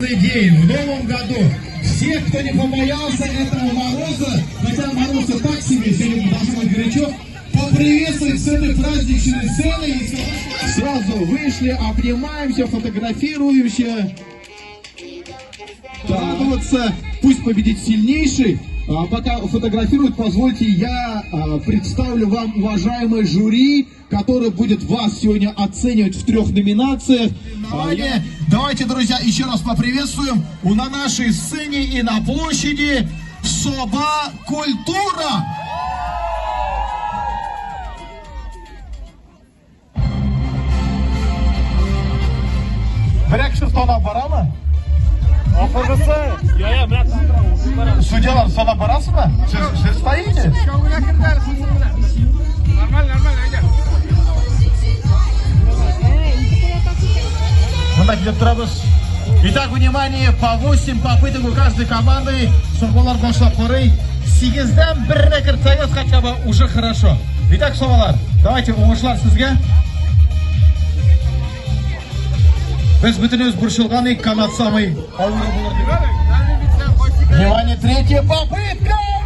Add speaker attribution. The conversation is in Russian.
Speaker 1: День в новом году. Всех, кто не побоялся этого мороза, хотя мороз так себе, сегодня должно быть горячо, поприветствовать с этой праздничной сценой и сразу вышли, обнимаемся, фотографируемся. Радоваться, пусть победит сильнейший. А пока фотографируют, позвольте, я представлю вам уважаемое жюри, которое будет вас сегодня оценивать в 3 номинациях. Давайте, друзья, еще раз поприветствуем на нашей сцене и на площади Соба Культура. Бәрәк шыфтана бара ма? Судьялар, сала барасыз ба? Сіз стоите?
Speaker 2: Нормально, айда.
Speaker 1: Итак, внимание, по 8 попыток у каждой команды. Собалар башлап карый. 8-дән 1-не кертсәгез хотя бы уже хорошо. Итак, Собалар, давайте уңышлар сезгә. Без бөтенебез борчылган, канат самый авыр булыр дип. Внимание, 3-я попытка!